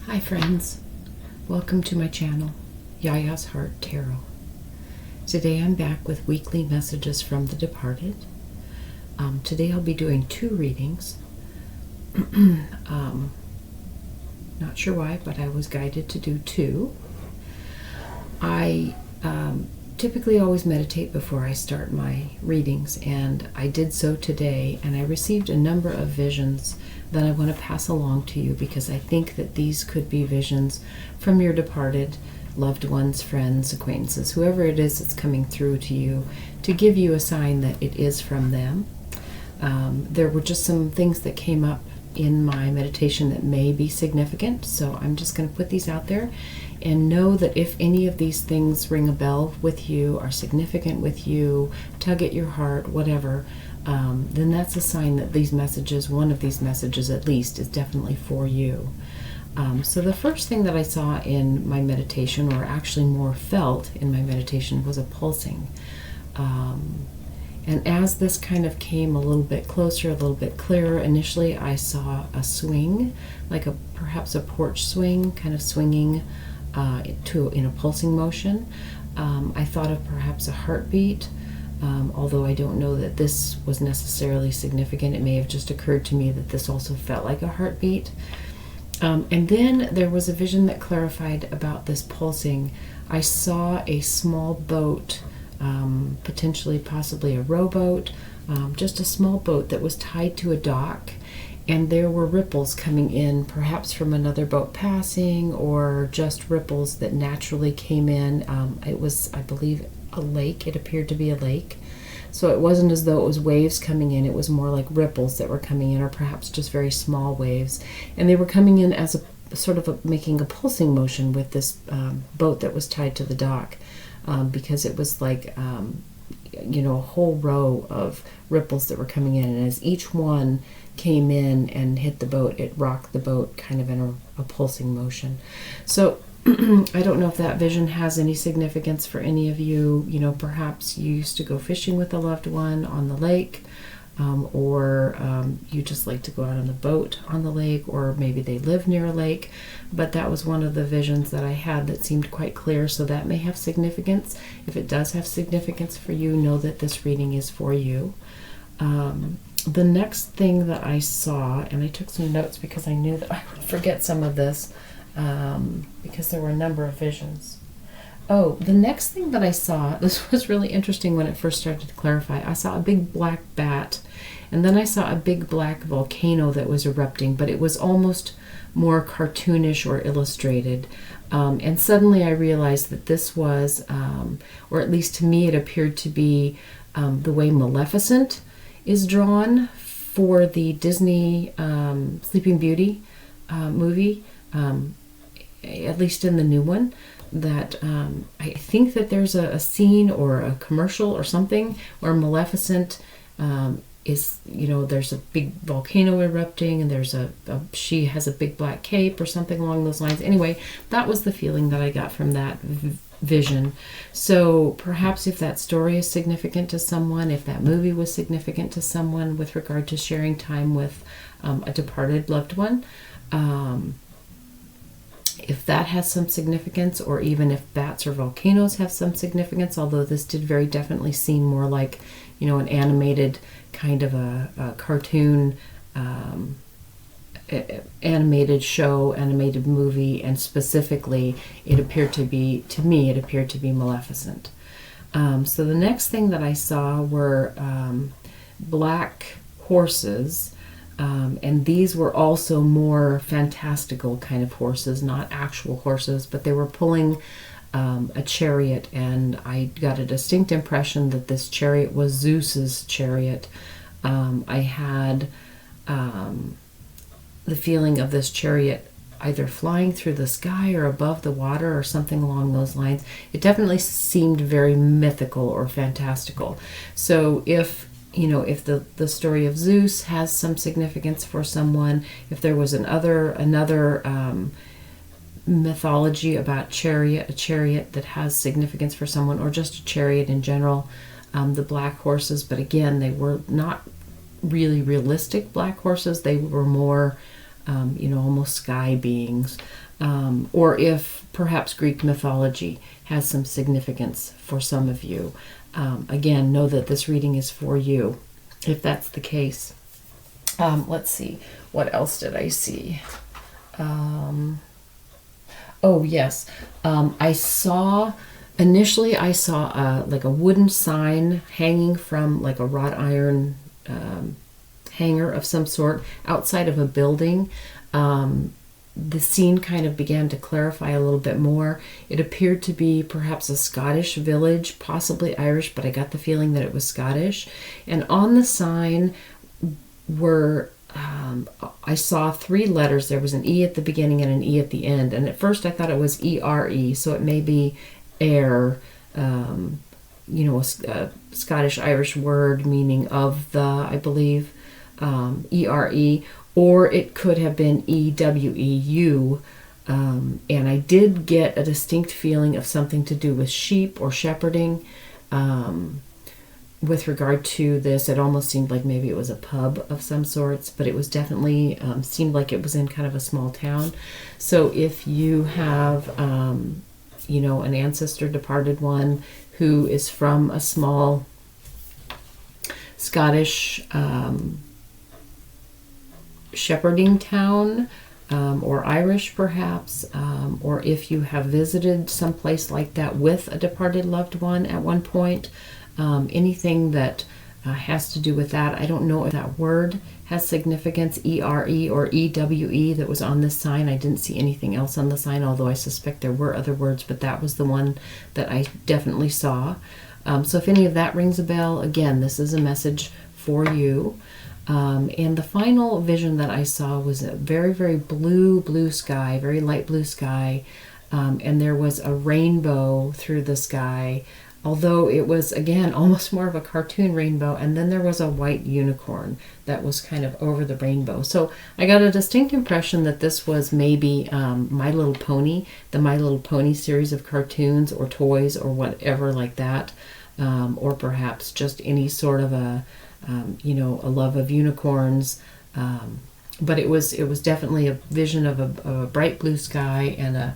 Hi friends, welcome to my channel, YiaYia's Heart Tarot. Today I'm back with weekly messages from the departed. Today I'll be doing 2 readings. Not sure why, but I was guided to do 2. I typically always meditate before I start my readings, and I did so today, and I received a number of visions that I want to pass along to you because I think that these could be visions from your departed loved ones, friends, acquaintances, whoever it is that's coming through to you, to give you a sign that it is from them. There were just some things that came up in my meditation that may be significant, so I'm just going to put these out there and know that if any of these things ring a bell with you, are significant with you, tug at your heart, whatever, then that's a sign that these messages, one of these messages at least, is definitely for you. So the first thing that I saw in my meditation, or actually more felt in my meditation, was a pulsing. And as this kind of came a little bit closer, a little bit clearer, initially I saw a swing, like perhaps a porch swing, kind of swinging in a pulsing motion. I thought of perhaps a heartbeat, although I don't know that this was necessarily significant. It may have just occurred to me that this also felt like a heartbeat. And then there was a vision that clarified about this pulsing. I saw a small boat, possibly a rowboat, just a small boat that was tied to a dock, and there were ripples coming in, perhaps from another boat passing, or just ripples that naturally came in. It was, I believe, a lake. It appeared to be a lake. So it wasn't as though it was waves coming in. It was more like ripples that were coming in, or perhaps just very small waves. And they were coming in as a sort of making a pulsing motion with this boat that was tied to the dock, because it was like, a whole row of ripples that were coming in. And as each one came in and hit the boat, it rocked the boat kind of in a pulsing motion. So I don't know if that vision has any significance for any of you. Perhaps you used to go fishing with a loved one on the lake, or you just like to go out on the boat on the lake, or maybe they live near a lake. But that was one of the visions that I had that seemed quite clear, so that may have significance. If it does have significance for you, know that this reading is for you. The next thing that I saw, and I took some notes because I knew that I would forget some of this, because there were a number of visions. Oh, the next thing that I saw, this was really interesting when it first started to clarify. I saw a big black bat, and then I saw a big black volcano that was erupting, but it was almost more cartoonish or illustrated. And suddenly I realized that this was, or at least to me it appeared to be, the way Maleficent is drawn for the Disney Sleeping Beauty movie, at least in the new one. That I think that there's a scene or a commercial or something where Maleficent is, there's a big volcano erupting, and she has a big black cape or something along those lines. Anyway, that was the feeling that I got from that vision. So perhaps if that story is significant to someone, if that movie was significant to someone with regard to sharing time with a departed loved one, if that has some significance, or even if bats or volcanoes have some significance, although this did very definitely seem more like, an animated kind of a cartoon, animated show, animated movie, and specifically it appeared to be Maleficent. So the next thing that I saw were black horses. And these were also more fantastical kind of horses, not actual horses, but they were pulling a chariot, and I got a distinct impression that this chariot was Zeus's chariot. I had the feeling of this chariot either flying through the sky or above the water or something along those lines. It definitely seemed very mythical or fantastical. So if the story of Zeus has some significance for someone, if there was another mythology about a chariot that has significance for someone, or just a chariot in general, the black horses, but again, they were not really realistic black horses. They were more almost sky beings, or if perhaps Greek mythology has some significance for some of you. Again, know that this reading is for you, if that's the case. Let's see, what else did I see? Oh, yes. Initially I saw like a wooden sign hanging from like a wrought iron hanger of some sort outside of a building. The scene kind of began to clarify a little bit more. It appeared to be perhaps a Scottish village, possibly Irish, but I got the feeling that it was Scottish. And on the sign were I saw 3 letters. There was an E at the beginning and an E at the end. And at first I thought it was E-R-E, so it may be air, a Scottish-Irish word meaning of the, I believe, E-R-E, or it could have been E-W-E-U. And I did get a distinct feeling of something to do with sheep or shepherding. With regard to this, it almost seemed like maybe it was a pub of some sorts, but it was definitely seemed like it was in kind of a small town. So if you have, an ancestor, departed one, who is from a small Scottish shepherding town, or Irish perhaps, or if you have visited some place like that with a departed loved one at one point, anything that has to do with that. I don't know if that word has significance, E-R-E or E-W-E, that was on this sign. I didn't see anything else on the sign, although I suspect there were other words, but that was the one that I definitely saw. So if any of that rings a bell, again, this is a message for you. And the final vision that I saw was a very, very blue sky, very light blue sky, and there was a rainbow through the sky, although it was, again, almost more of a cartoon rainbow, and then there was a white unicorn that was kind of over the rainbow. So I got a distinct impression that this was maybe My Little Pony, the My Little Pony series of cartoons or toys or whatever like that, or perhaps just any sort of a love of unicorns. But it was definitely a vision of a bright blue sky and a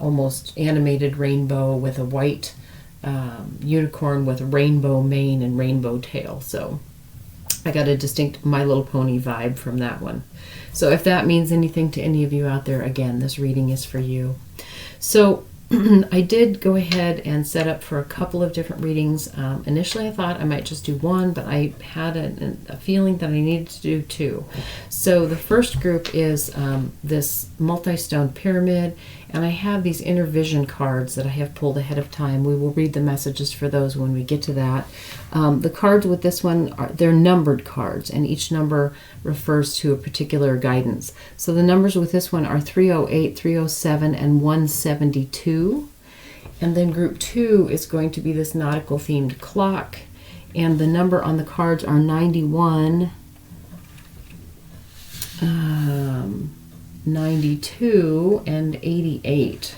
almost animated rainbow with a white unicorn with rainbow mane and rainbow tail. So I got a distinct My Little Pony vibe from that one. So if that means anything to any of you out there, again, this reading is for you. So I did go ahead and set up for a couple of different readings. Initially I thought I might just do one, but I had a feeling that I needed to do 2. So the first group is this multi-stone pyramid, and I have these inner vision cards that I have pulled ahead of time. We will read the messages for those when we get to that. The cards with this one, they're numbered cards, and each number refers to a particular guidance. So the numbers with this one are 308, 307, and 172. And then group 2 is going to be this nautical-themed clock, and the number on the cards are 91, 92, and 88.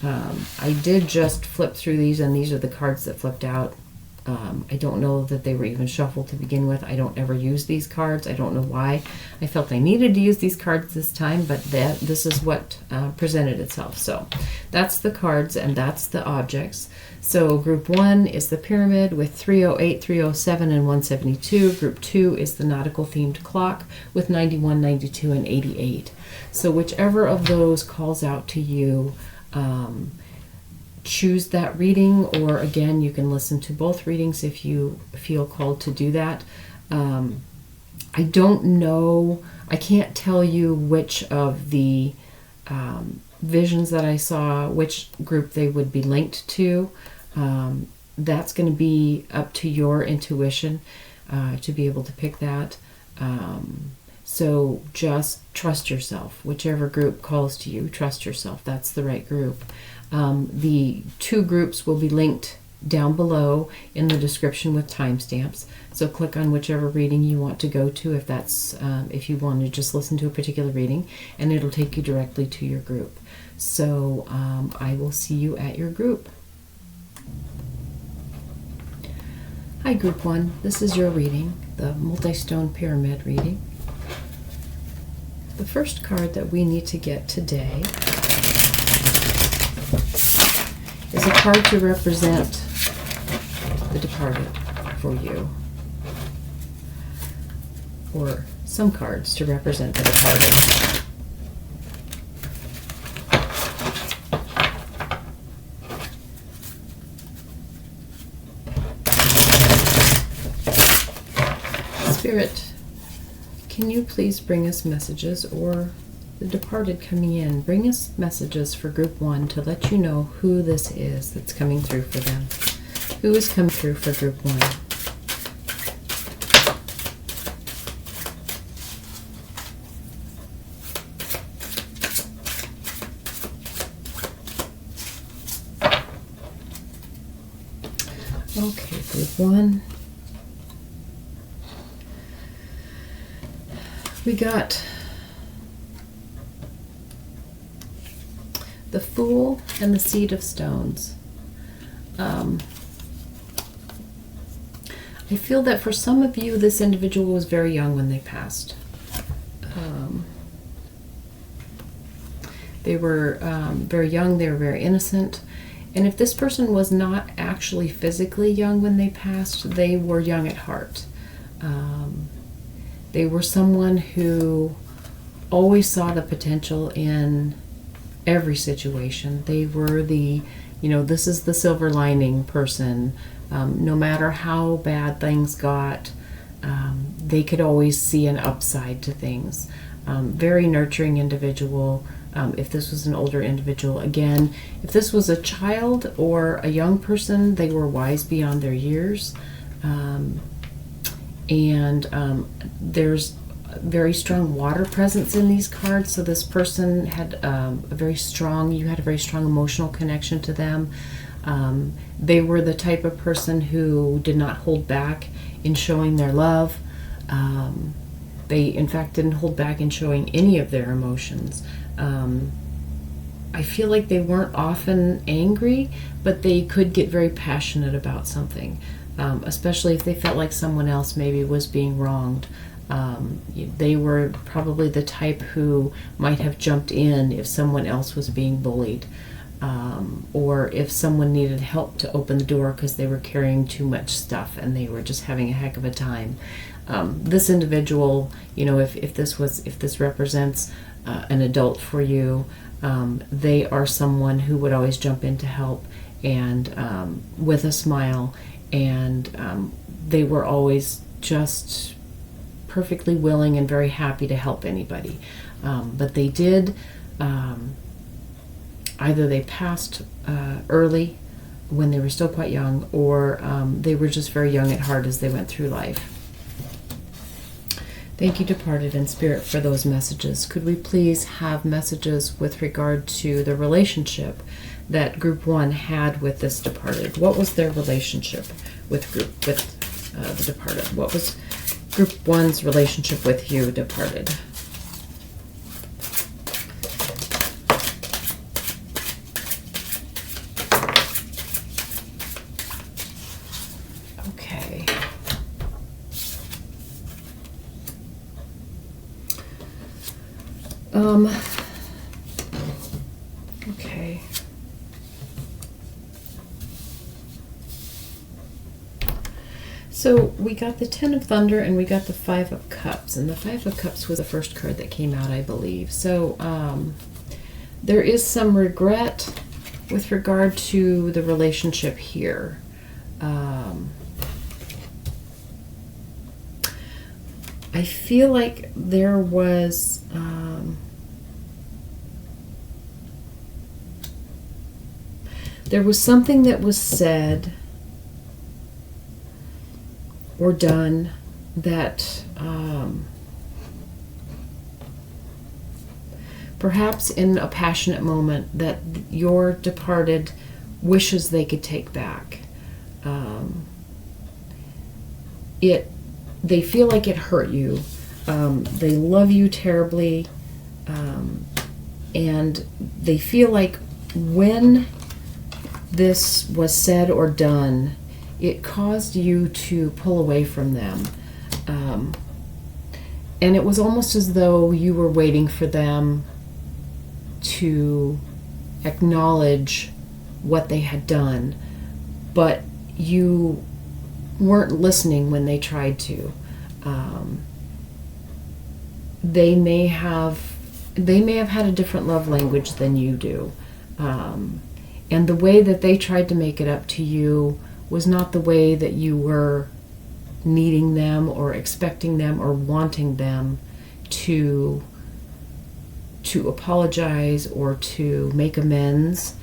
I did just flip through these, and these are the cards that flipped out. I don't know that they were even shuffled to begin with. I don't ever use these cards. I don't know why. I felt I needed to use these cards this time, but this is what presented itself. So that's the cards, and that's the objects. So group 1 is the pyramid with 308, 307, and 172. Group 2 is the nautical-themed clock with 91, 92, and 88. So whichever of those calls out to you, choose that reading, or again, you can listen to both readings if you feel called to do that. I don't know, I can't tell you which of the visions that I saw, which group they would be linked to. That's going to be up to your intuition to be able to pick that. So just trust yourself. Whichever group calls to you, trust yourself. That's the right group. The 2 groups will be linked down below in the description with timestamps. So click on whichever reading you want to go to if that's if you want to just listen to a particular reading, and it'll take you directly to your group. So I will see you at your group. Hi, Group 1. This is your reading, the multi-stone pyramid reading. The first card that we need to get today is a card to represent the departed for you, or some cards to represent the departed. Spirit, can you please bring us messages, or the departed coming in, bring us messages for group 1 to let you know who this is that's coming through for them. Who is coming through for group 1? Okay, group 1. We got the Fool and the Seed of Stones. I feel that for some of you, this individual was very young when they passed. They were very young, they were very innocent. And if this person was not actually physically young when they passed, they were young at heart. They were someone who always saw the potential in every situation. They were the, this is the silver lining person. No matter how bad things got, they could always see an upside to things. Very nurturing individual. If this was an older individual, again, if this was a child or a young person, they were wise beyond their years. There's a very strong water presence in these cards, so this person had you had a very strong emotional connection to them. They were the type of person who did not hold back in showing their love. They, in fact, didn't hold back in showing any of their emotions. I feel like they weren't often angry, but they could get very passionate about something, especially if they felt like someone else maybe was being wronged. They were probably the type who might have jumped in if someone else was being bullied, or if someone needed help to open the door because they were carrying too much stuff and they were just having a heck of a time. This individual, if this represents an adult for you, they are someone who would always jump in to help, and with a smile, and they were always just perfectly willing and very happy to help anybody. But they did, either they passed early when they were still quite young, or they were just very young at heart as they went through life. Thank you, departed in spirit, for those messages. Could we please have messages with regard to the relationship that group 1 had with this departed? What was their relationship with the departed? What was group 1's relationship with you, departed? Okay. Okay. So we got the 10 of Thunder and we got the 5 of Cups, and the 5 of Cups was the first card that came out, I believe. So there is some regret with regard to the relationship here. I feel like there was something that was said or done that perhaps in a passionate moment that your departed wishes they could take back. They feel like it hurt you. They love you terribly, and they feel like when this was said or done, it caused you to pull away from them. And it was almost as though you were waiting for them to acknowledge what they had done, but you weren't listening when they tried to. They may have had a different love language than you do, and the way that they tried to make it up to you was not the way that you were needing them or expecting them or wanting them to apologize or to make amends.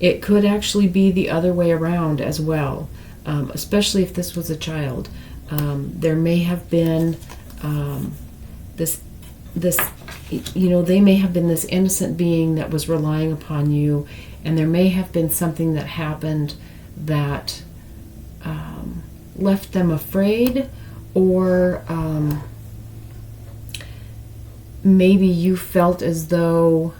It could actually be the other way around as well, especially if this was a child. There may have been this, they may have been this innocent being that was relying upon you, and there may have been something that happened that left them afraid, or maybe you felt as though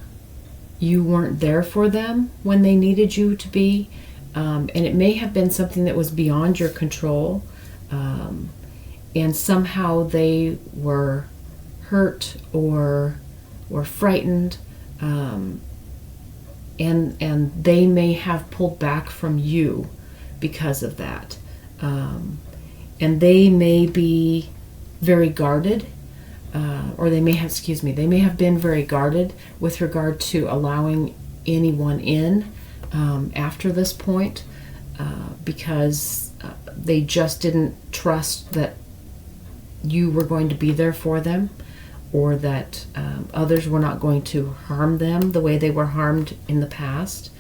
you weren't there for them when they needed you to be, and it may have been something that was beyond your control, and somehow they were hurt or frightened, and they may have pulled back from you because of that, and they may be very guarded, or they may have been very guarded with regard to allowing anyone in after this point, because they just didn't trust that you were going to be there for them, or that others were not going to harm them the way they were harmed in the past.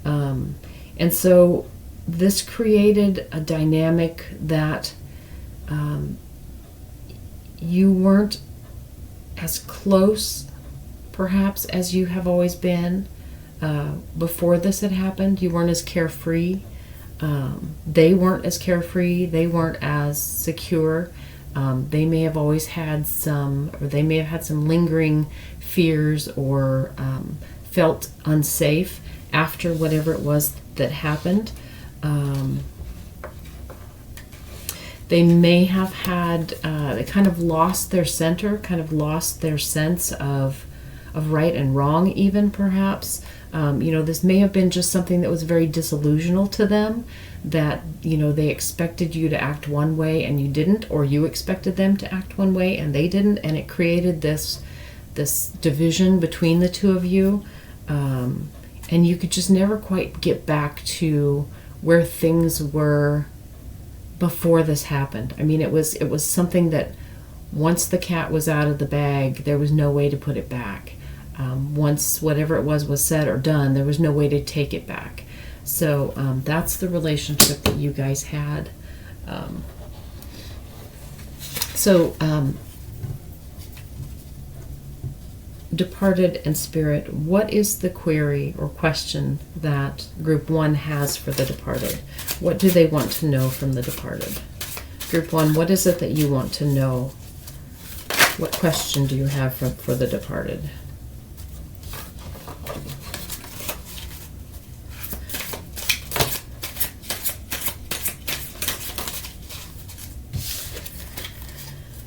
And so this created a dynamic that you weren't as close, perhaps, as you have always been before this had happened. You weren't as carefree. They weren't as carefree. They weren't as secure. They may have always had some lingering fears, or felt unsafe after whatever it was that happened. They may have had, they kind of lost their center, kind of lost their sense of right and wrong, even perhaps. This may have been just something that was very disillusional to them, that, they expected you to act one way and you didn't, or you expected them to act one way and they didn't, and it created this division between the two of you, and you could just never quite get back to where things were before this happened. I mean, it was something that once the cat was out of the bag, there was no way to put it back. Once whatever it was said or done, there was no way to take it back. So that's the relationship that you guys had. Departed and spirit, what is the query or question that group 1 has for the departed? What do they want to know from the departed? Group 1, what is it that you want to know? What question do you have for the departed?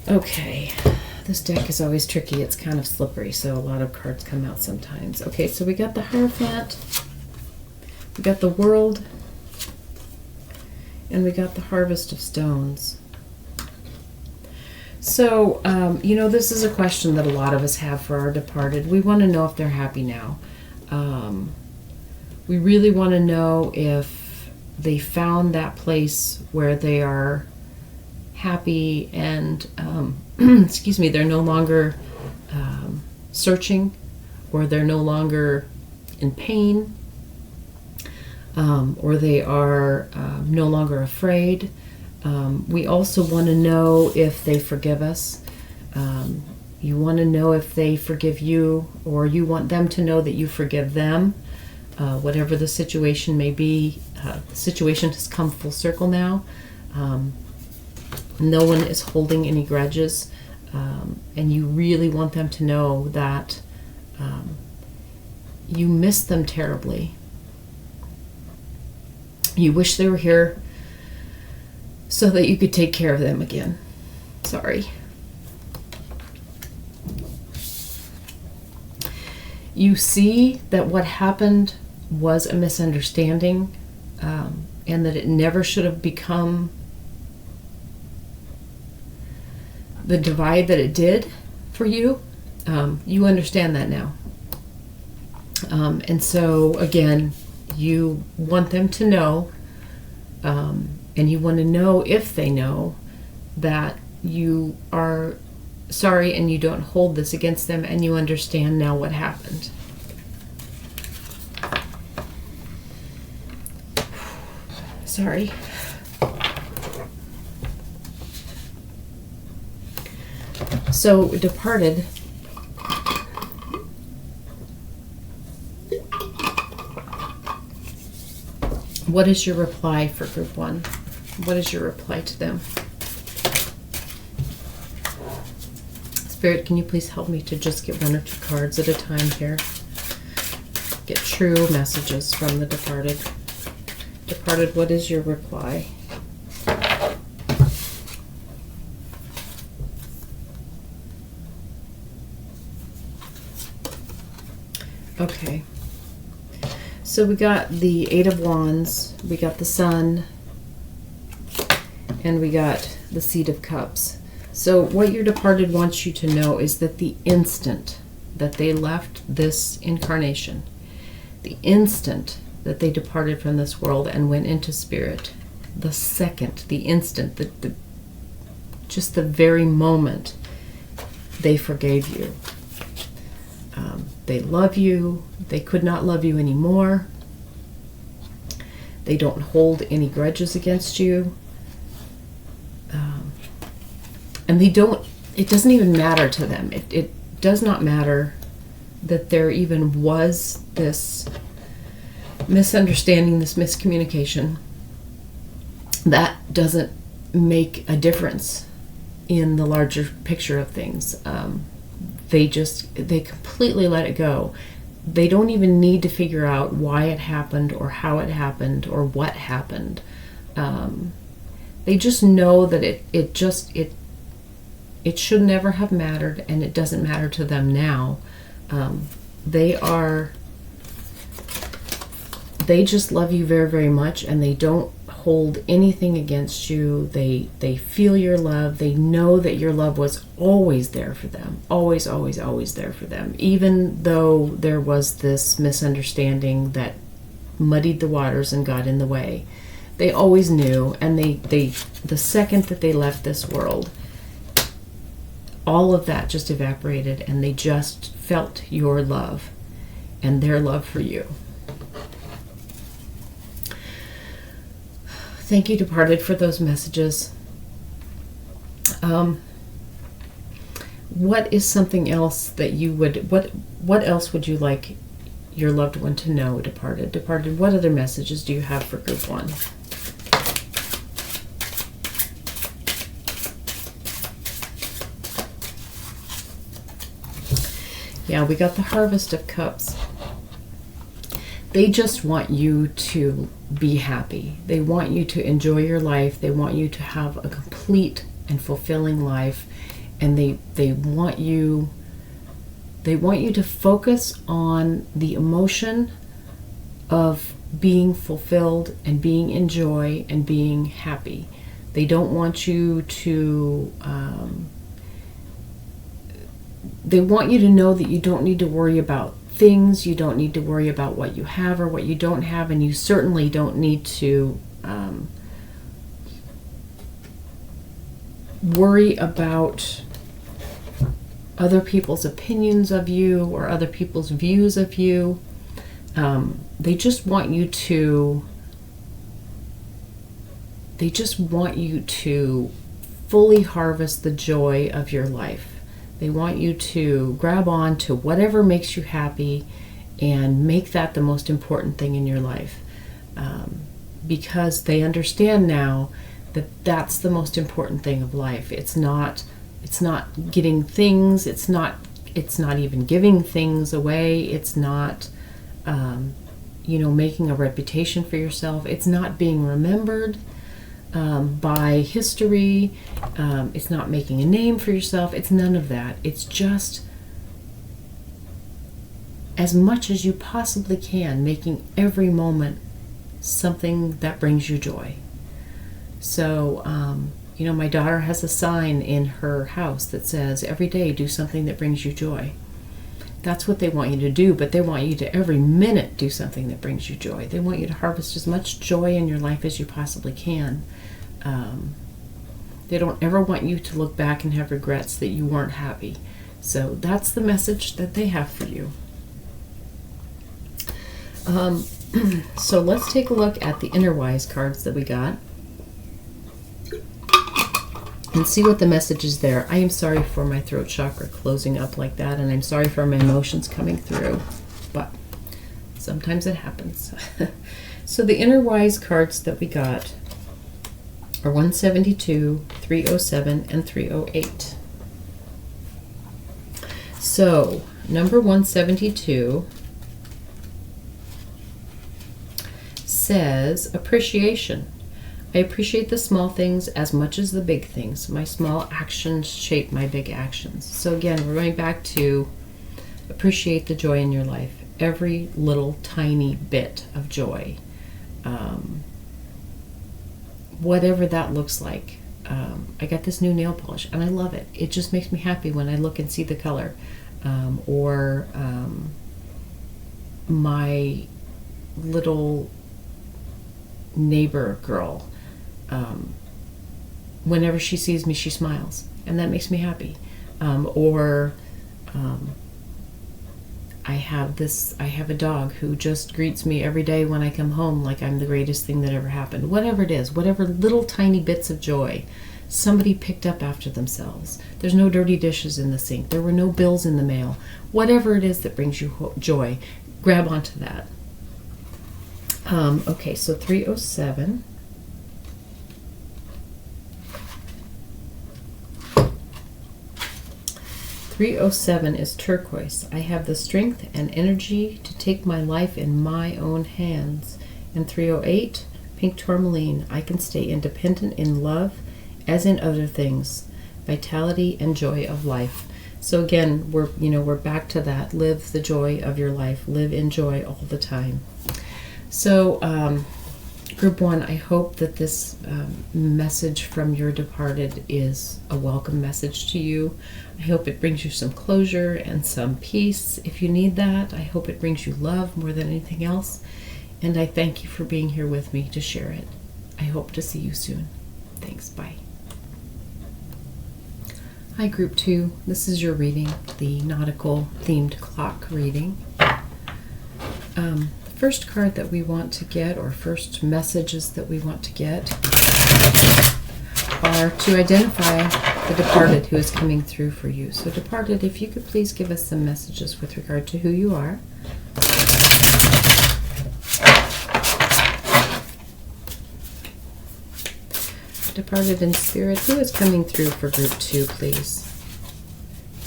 Okay, this deck is always tricky. It's kind of slippery, so a lot of cards come out sometimes. Okay, so we got the Hierophant, we got the World, and we got the Harvest of Stones. So, this is a question that a lot of us have for our departed. We want to know if they're happy now. We really want to know if they found that place where they are happy and they're no longer searching, or they're no longer in pain, or they are no longer afraid. We also want to know if they forgive us. You want to know if they forgive you, or you want them to know that you forgive them. Whatever the situation may be, the situation has come full circle now. No one is holding any grudges, and you really want them to know that you miss them terribly. You wish they were here so that you could take care of them again. Sorry. You see that what happened was a misunderstanding, and that it never should have become the divide that it did for you. You understand that now. And so, again, you want them to know, and you want to know, if they know, that you are sorry and you don't hold this against them, and you understand now what happened. Sorry. So, departed. What is your reply for group 1? What is your reply to them? Spirit, can you please help me to just get 1 or 2 cards at a time here? Get true messages from the departed. Departed, what is your reply? Okay. So we got the 8 of Wands, we got the Sun, and we got the Seed of Cups. So what your departed wants you to know is that the instant that they left this incarnation, the instant that they departed from this world and went into spirit, the second, the instant, just the very moment, they forgave you. They love you. They could not love you anymore. They don't hold any grudges against you. And they don't, it doesn't even matter to them. It does not matter that there even was this misunderstanding, this miscommunication. That doesn't make a difference in the larger picture of things. They completely let it go. They don't even need to figure out why it happened or how it happened or what happened. They just know that it should never have mattered, and it doesn't matter to them now. They just love you very, very much, and they don't hold anything against you. They feel your love. They know that your love was always there for them. Always, always, always there for them. Even though there was this misunderstanding that muddied the waters and got in the way. They always knew, and the second that they left this world, all of that just evaporated, and they just felt your love and their love for you. Thank you, departed, for those messages. What is something else that you would, what else would you like your loved one to know, departed? Departed, what other messages do you have for group 1? Yeah, we got the Harvest of Cups. They just want you to be happy. They want you to enjoy your life. They want you to have a complete and fulfilling life. And they want you to focus on the emotion of being fulfilled and being in joy and being happy. They don't want you to they want you to know that you don't need to worry about things. You don't need to worry about what you have or what you don't have, and you certainly don't need to worry about other people's opinions of you or other people's views of you. They just want you to fully harvest the joy of your life. They want you to grab on to whatever makes you happy and make that the most important thing in your life. Because they understand now that that's the most important thing of life. It's not getting things. It's not even giving things away. It's not, making a reputation for yourself. It's not being remembered. by history. It's not making a name for yourself. It's none of that. It's just as much as you possibly can, making every moment something that brings you joy. So, my daughter has a sign in her house that says, every day do something that brings you joy. That's what they want you to do, but they want you to every minute do something that brings you joy. They want you to harvest as much joy in your life as you possibly can. They don't ever want you to look back and have regrets that you weren't happy. So that's the message that they have for you. So let's take a look at the Innerwise cards that we got and see what the message is there. I am sorry for my throat chakra closing up like that, and I'm sorry for my emotions coming through, but sometimes it happens. So the Innerwise cards that we got are 172, 307, and 308. So number 172 says appreciation. I appreciate the small things as much as the big things. My small actions shape my big actions. So again, we're going back to appreciate the joy in your life. Every little tiny bit of joy. Whatever that looks like. I got this new nail polish and I love it. It just makes me happy when I look and see the color. My little neighbor girl, whenever she sees me, she smiles, and that makes me happy. I have a dog who just greets me every day when I come home like I'm the greatest thing that ever happened. Whatever it is, whatever little tiny bits of joy. Somebody picked up after themselves. There's no dirty dishes in the sink. There were no bills in the mail. Whatever it is that brings you joy, grab onto that. Okay, so 307. Is turquoise. I have the strength and energy to take my life in my own hands. And 308, pink tourmaline. I can stay independent in love as in other things. Vitality and joy of life. So again, we're back to that. Live the joy of your life. Live in joy all the time. So, Group 1, I hope that this message from your departed is a welcome message to you. I hope it brings you some closure and some peace if you need that. I hope it brings you love more than anything else. And I thank you for being here with me to share it. I hope to see you soon. Thanks. Bye. Hi, Group 2. This is your reading, the nautical-themed clock reading. First card that we want to get, or first messages that we want to get, are to identify the departed who is coming through for you. So departed, if you could please give us some messages with regard to who you are. Departed in spirit, who is coming through for Group 2, please?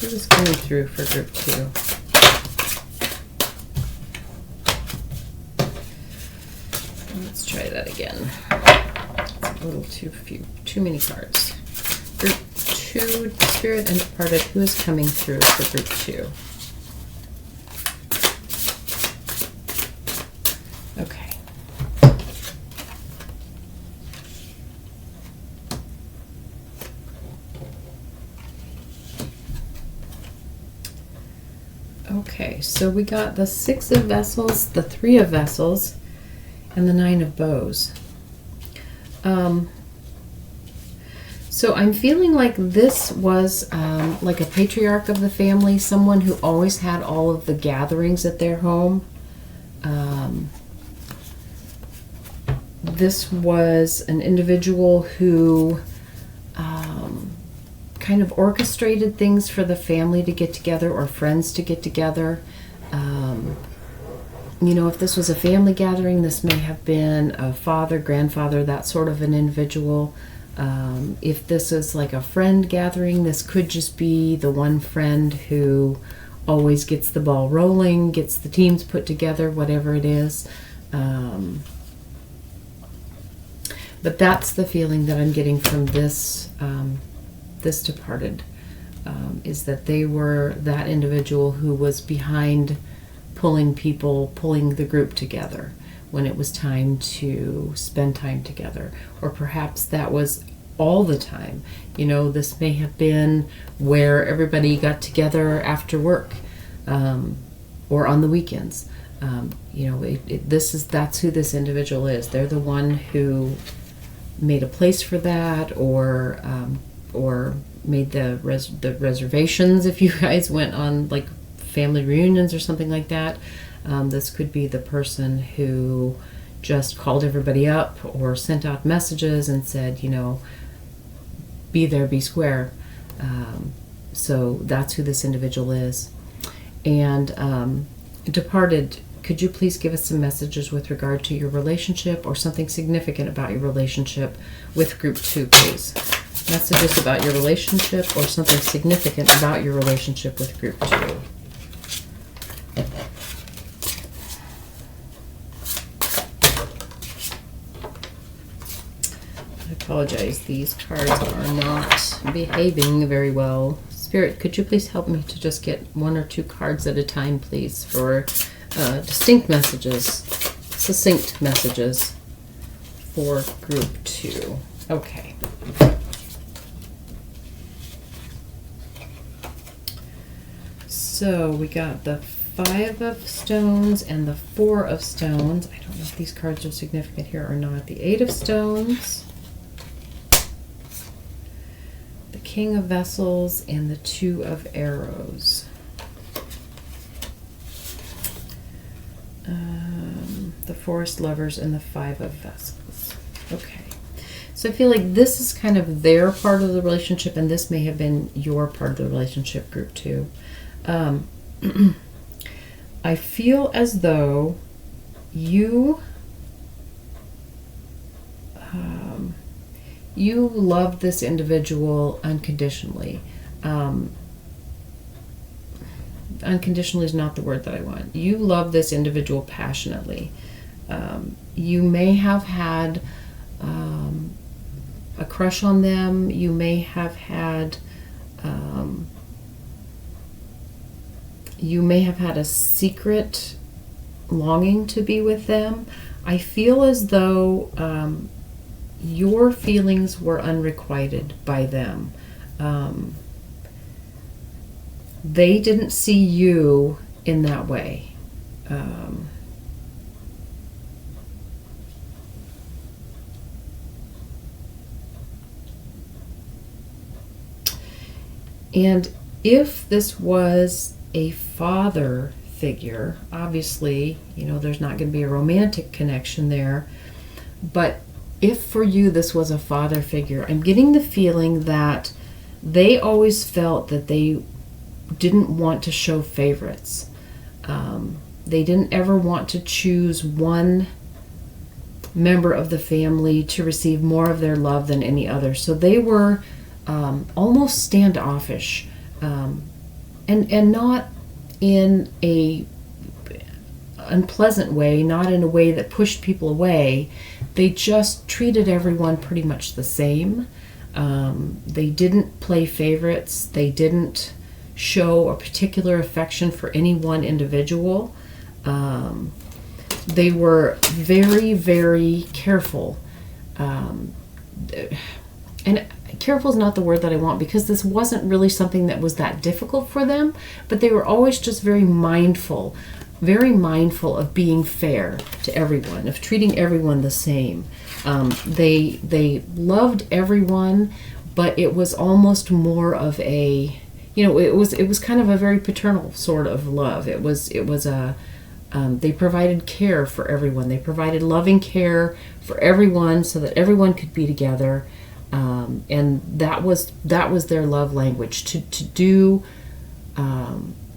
Who is coming through for Group 2? Let's try that again. It's a little too many cards. Group 2, spirit and departed, who is coming through for Group 2? Okay. Okay, so we got the 6 of vessels, the 3 of vessels, and the 9 of bows. So I'm feeling like this was like a patriarch of the family, someone who always had all of the gatherings at their home. This was an individual who kind of orchestrated things for the family to get together or friends to get together. If this was a family gathering, this may have been a father, grandfather, that sort of an individual. If this is like a friend gathering, this could just be the one friend who always gets the ball rolling, gets the teams put together, whatever it is. But that's the feeling that I'm getting from this this departed, is that they were that individual who was behind pulling the group together when it was time to spend time together. Or perhaps that was all the time. This may have been where everybody got together after work, or on the weekends. That's who this individual is. They're the one who made a place for that, or made the reservations if you guys went on like family reunions or something like that. This could be the person who just called everybody up or sent out messages and said, be there, be square. So that's who this individual is. And departed, could you please give us some messages with regard to your relationship or something significant about your relationship with group 2, please? Messages about your relationship or something significant about your relationship with group 2. I apologize, these cards are not behaving very well. Spirit, could you please help me to just get 1 or 2 cards at a time, please, for distinct messages, succinct messages for group 2. Okay. So we got the 5 of stones and the 4 of stones. I don't know if these cards are significant here or not. The 8 of stones, the King of vessels, and the 2 of arrows. The forest lovers and the 5 of vessels. Okay. So I feel like this is kind of their part of the relationship, and this may have been your part of the relationship, group 2. I feel as though you love this individual unconditionally. Unconditionally is not the word that I want. You love this individual passionately. You may have had a crush on them. You may have had a secret longing to be with them. I feel as though your feelings were unrequited by them. They didn't see you in that way. And if this was a father figure, obviously, there's not going to be a romantic connection there. But if for you this was a father figure, I'm getting the feeling that they always felt that they didn't want to show favorites. They didn't ever want to choose one member of the family to receive more of their love than any other. So they were almost standoffish, and not in a unpleasant way, not in a way that pushed people away. They just treated everyone pretty much the same. They didn't play favorites. They didn't show a particular affection for any one individual. They were very, very careful. And careful is not the word that I want, because this wasn't really something that was that difficult for them, but they were always just very mindful of being fair to everyone, of treating everyone the same. They loved everyone, but it was almost more of a, it was kind of a very paternal sort of love. It was a they provided care for everyone. They provided loving care for everyone so that everyone could be together. And that was their love language. To do,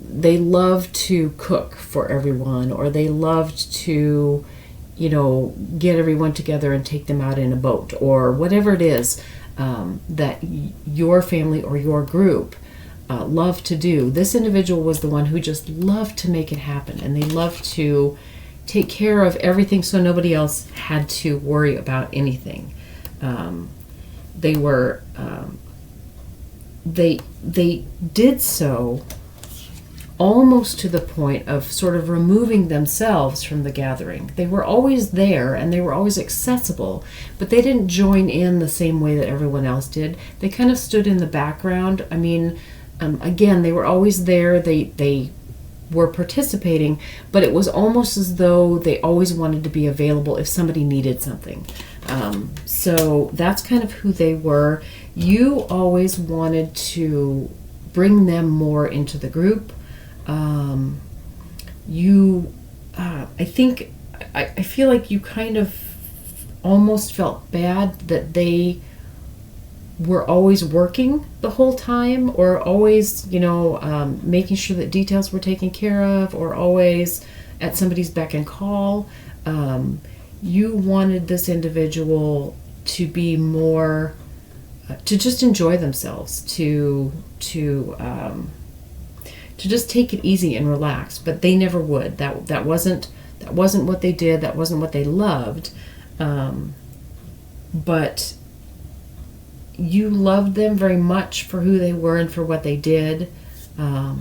they loved to cook for everyone, or they loved to, get everyone together and take them out in a boat, or whatever it is that your family or your group loved to do. This individual was the one who just loved to make it happen, and they loved to take care of everything so nobody else had to worry about anything. They were they did so almost to the point of sort of removing themselves from the gathering. They were always there and they were always accessible, but they didn't join in the same way that everyone else did. They kind of stood in the background. I mean, again, they were always there. They were participating, but it was almost as though they always wanted to be available if somebody needed something. So that's kind of who they were. You always wanted to bring them more into the group. I feel like you kind of almost felt bad that they were always working the whole time, or always, making sure that details were taken care of, or always at somebody's beck and call. You wanted this individual to be more, to just enjoy themselves, to just take it easy and relax, but they never would. That wasn't what they did. That wasn't what they loved. But you loved them very much for who they were and for what they did.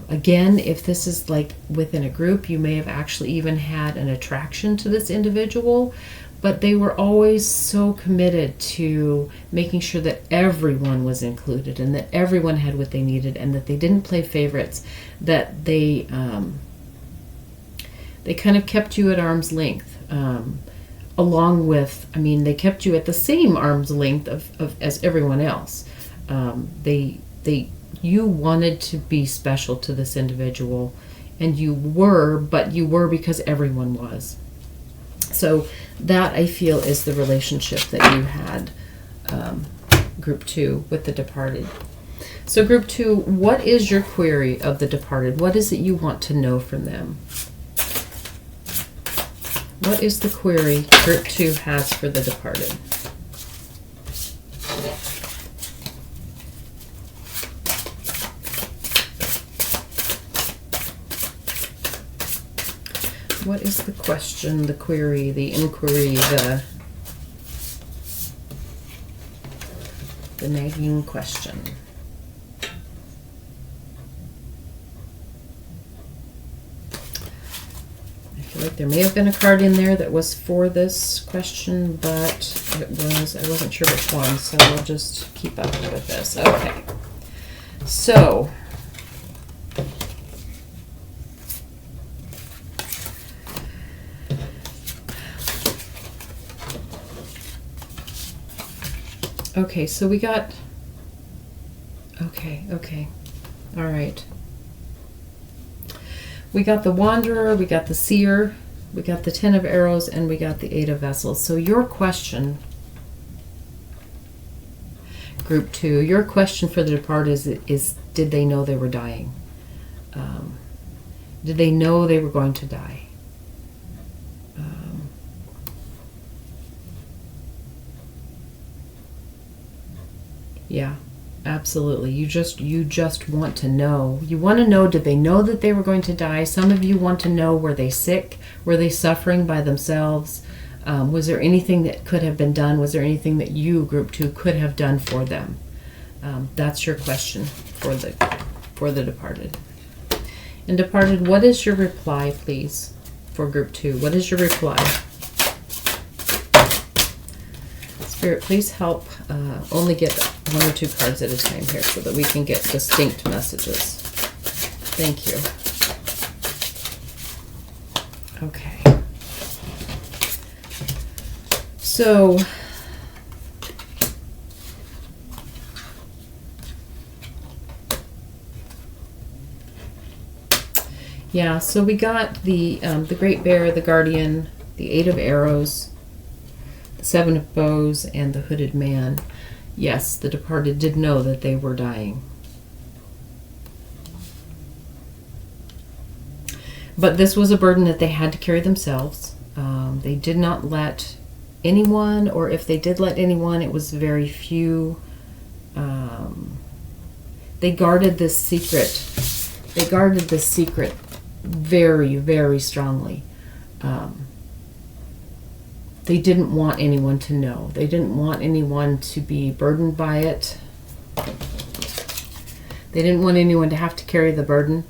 Again, if this is like within a group, you may have actually even had an attraction to this individual, but they were always so committed to making sure that everyone was included and that everyone had what they needed, and that they didn't play favorites, that they kind of kept you at arm's length, along with, they kept you at the same arm's length as everyone else. You wanted to be special to this individual, and you were, but you were because everyone was. So that, I feel, is the relationship that you had, group 2, with the departed. So group 2, what is your query of the departed? What is it you want to know from them? What is the query group 2 has for the departed? What is the question, the query, the inquiry, the nagging question? I feel like there may have been a card in there that was for this question, but I wasn't sure which one, so we'll just keep up with this. Okay. So, okay, so we got, okay, all right. We got the Wanderer, we got the Seer, we got the 10 of Arrows, and we got the 8 of Vessels. So your question, group 2, your question for the departed is did they know they were dying? Did they know they were going to die? Yeah, absolutely. You just want to know. You want to know, did they know that they were going to die? Some of you want to know, were they sick? Were they suffering by themselves? Was there anything that could have been done? Was there anything that you, group 2, could have done for them? That's your question for the departed. And departed, what is your reply, please, for group 2? What is your reply? Spirit, please help only get 1 or 2 cards at a time here so that we can get distinct messages. Thank you. Okay. So, yeah, so we got the Great Bear, the Guardian, the 8 of Arrows, the 7 of Bows, and the Hooded Man. Yes, the departed did know that they were dying. But this was a burden that they had to carry themselves. They did not let anyone, or if they did let anyone, it was very few. They guarded this secret. They guarded this secret very, very strongly. They didn't want anyone to know. They didn't want anyone to be burdened by it. They didn't want anyone to have to carry the burden.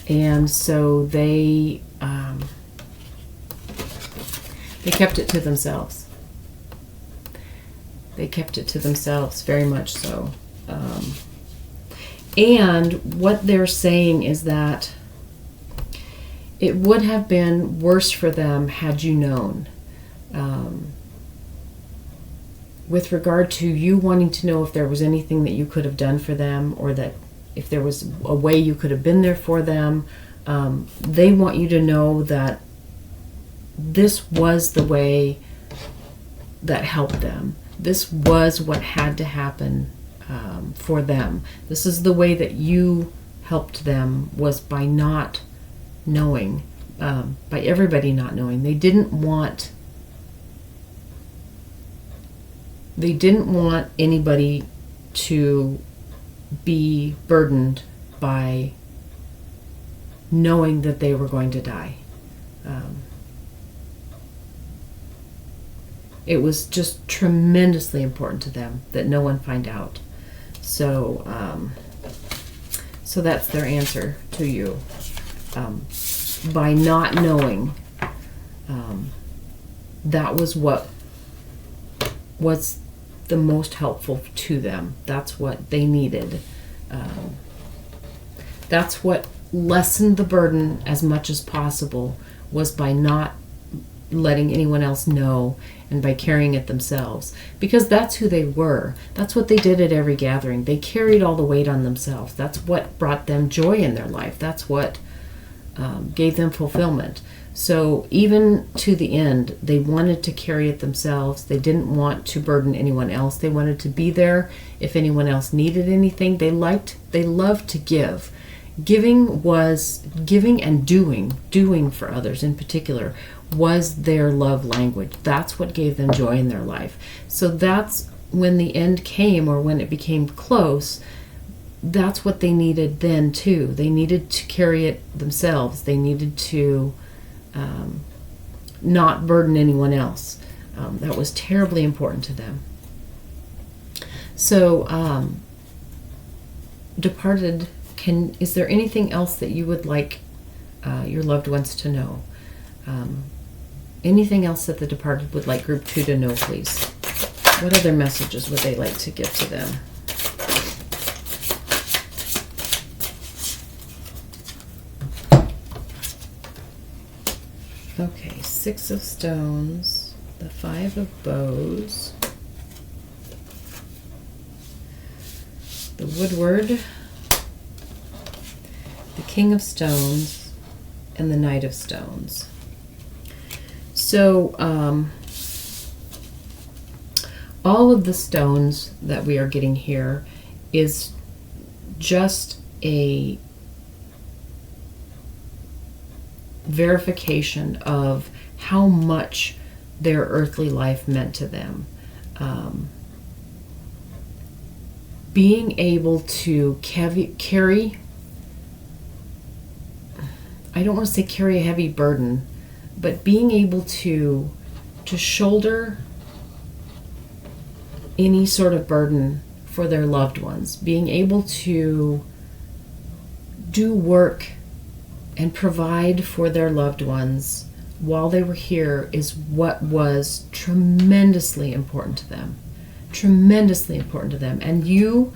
And so they kept it to themselves. They kept it to themselves, very much so. And what they're saying is that it would have been worse for them had you known. With regard to you wanting to know if there was anything that you could have done for them, or that if there was a way you could have been there for them, they want you to know that this was the way that helped them. This was what had to happen for them. This is the way that you helped them, was by not knowing, by everybody not knowing. They didn't want anybody to be burdened by knowing that they were going to die. It was just tremendously important to them that no one find out. So that's their answer to you. By not knowing, that was what was the most helpful to them. That's what they needed. That's what lessened the burden as much as possible, was by not letting anyone else know and by carrying it themselves. Because that's who they were. That's what they did at every gathering. They carried all the weight on themselves. That's what brought them joy in their life. That's what gave them fulfillment. So even to the end, they wanted to carry it themselves. They didn't want to burden anyone else. They wanted to be there if anyone else needed anything. They loved to give. Giving and doing for others in particular, was their love language. That's what gave them joy in their life. So that's when the end came, or when it became close, that's what they needed then too. They needed to carry it themselves. They needed to not burden anyone else. That was terribly important to them. So, departed, is there anything else that you would like your loved ones to know? Anything else that the departed would like group 2 to know, please? What other messages would they like to give to them? Okay, 6 of Stones, the 5 of Bows, the Woodward, the King of Stones, and the Knight of Stones. So, all of the stones that we are getting here is just a verification of how much their earthly life meant to them. Being able to carry, I don't want to say carry a heavy burden, but being able to shoulder any sort of burden for their loved ones, being able to do work and provide for their loved ones while they were here, is what was tremendously important to them. Tremendously important to them. And you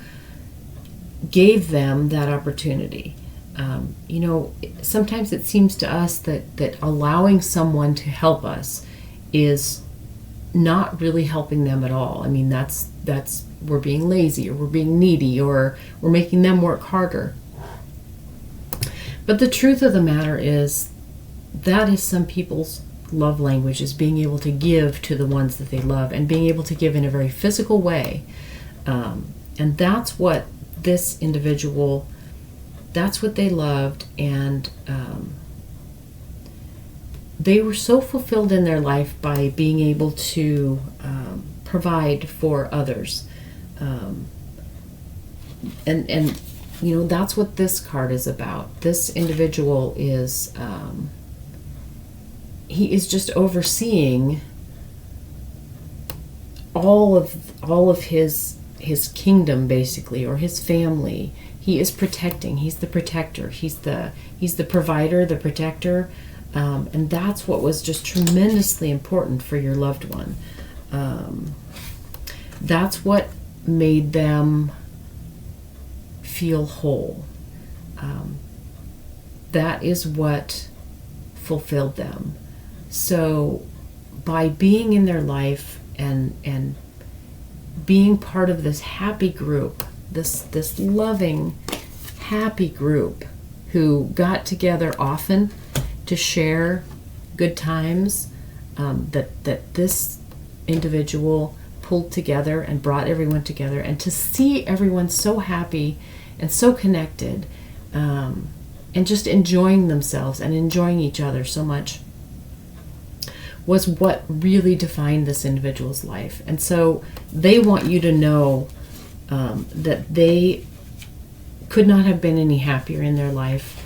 gave them that opportunity. Sometimes it seems to us that allowing someone to help us is not really helping them at all. I mean, that's we're being lazy, or we're being needy, or we're making them work harder. But the truth of the matter is, that is some people's love language, is being able to give to the ones that they love, and being able to give in a very physical way. And that's what this individual, that's what they loved, and they were so fulfilled in their life by being able to provide for others. And that's what this card is about. This individual is, he is just overseeing all of his kingdom, basically, or his family. He is protecting. He's the protector. He's the provider, the protector, and that's what was just tremendously important for your loved one. That's what made them feel whole. That is what fulfilled them. So by being in their life and being part of this happy group, this loving, happy group who got together often to share good times, that this individual pulled together and brought everyone together, and to see everyone so happy and so connected, and just enjoying themselves and enjoying each other so much, was what really defined this individual's life. And so they want you to know that they could not have been any happier in their life.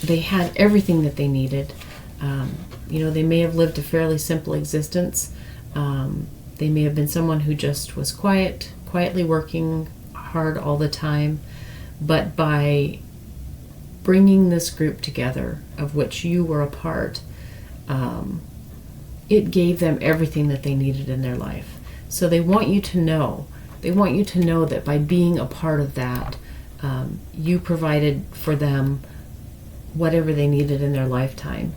They had everything that they needed. They may have lived a fairly simple existence. They may have been someone who just was quietly working hard all the time. But by bringing this group together, of which you were a part, it gave them everything that they needed in their life. So they want you to know. They want you to know that by being a part of that, you provided for them whatever they needed in their lifetime.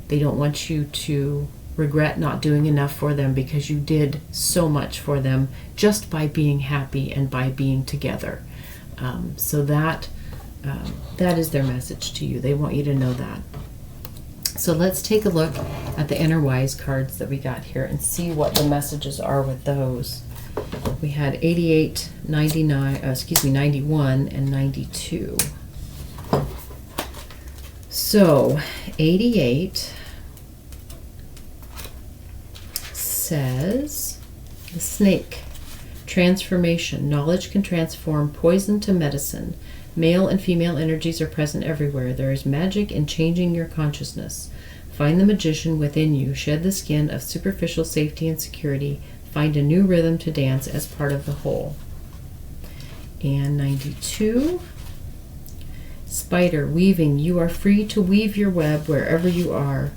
They don't want you to regret not doing enough for them, because you did so much for them just by being happy and by being together. So that is their message to you. They want you to know that. So let's take a look at the Innerwise cards that we got here and see what the messages are with those. We had 88, 91, and 92. So 88 says, the snake, transformation. Knowledge can transform poison to medicine. Male and female energies are present everywhere. There is magic in changing your consciousness. Find the magician within you. Shed the skin of superficial safety and security. Find a new rhythm to dance as part of the whole. And 92. Spider, weaving. You are free to weave your web wherever you are.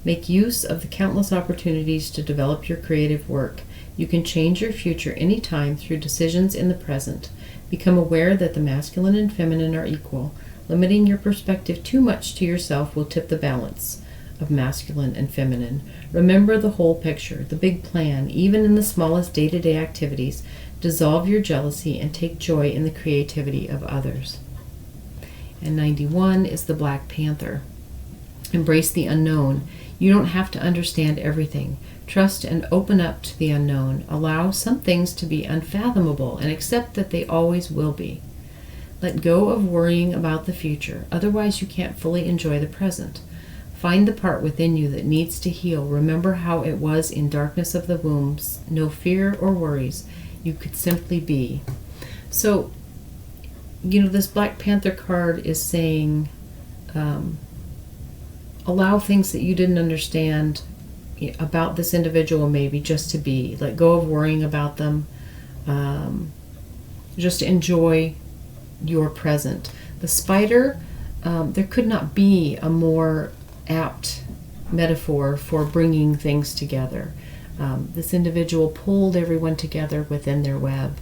Make use of the countless opportunities to develop your creative work. You can change your future anytime through decisions in the present. Become aware that the masculine and feminine are equal. Limiting your perspective too much to yourself will tip the balance of masculine and feminine. Remember the whole picture, the big plan, even in the smallest day-to-day activities. Dissolve your jealousy and take joy in the creativity of others. And 91 is the Black Panther. Embrace the unknown. You don't have to understand everything. Trust and open up to the unknown. Allow some things to be unfathomable and accept that they always will be. Let go of worrying about the future. Otherwise, you can't fully enjoy the present. Find the part within you that needs to heal. Remember how it was in darkness of the wombs. No fear or worries. You could simply be. So, this Black Panther card is saying, allow things that you didn't understand about this individual maybe just to be. Let go of worrying about them. Just enjoy your present. The spider, there could not be a more apt metaphor for bringing things together. This individual pulled everyone together within their web,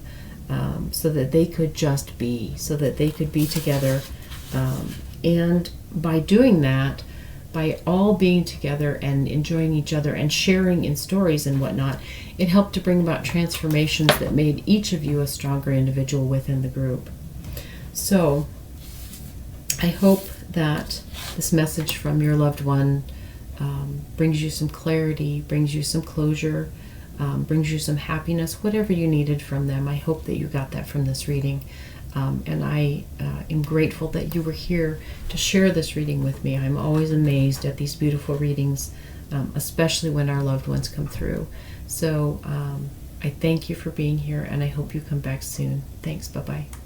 so that they could just be, so that they could be together. And by doing that, by all being together and enjoying each other and sharing in stories and whatnot, it helped to bring about transformations that made each of you a stronger individual within the group. So I hope that this message from your loved one brings you some clarity, brings you some closure, brings you some happiness, whatever you needed from them. I hope that you got that from this reading. And I am grateful that you were here to share this reading with me. I'm always amazed at these beautiful readings, especially when our loved ones come through. So I thank you for being here, and I hope you come back soon. Thanks. Bye-bye.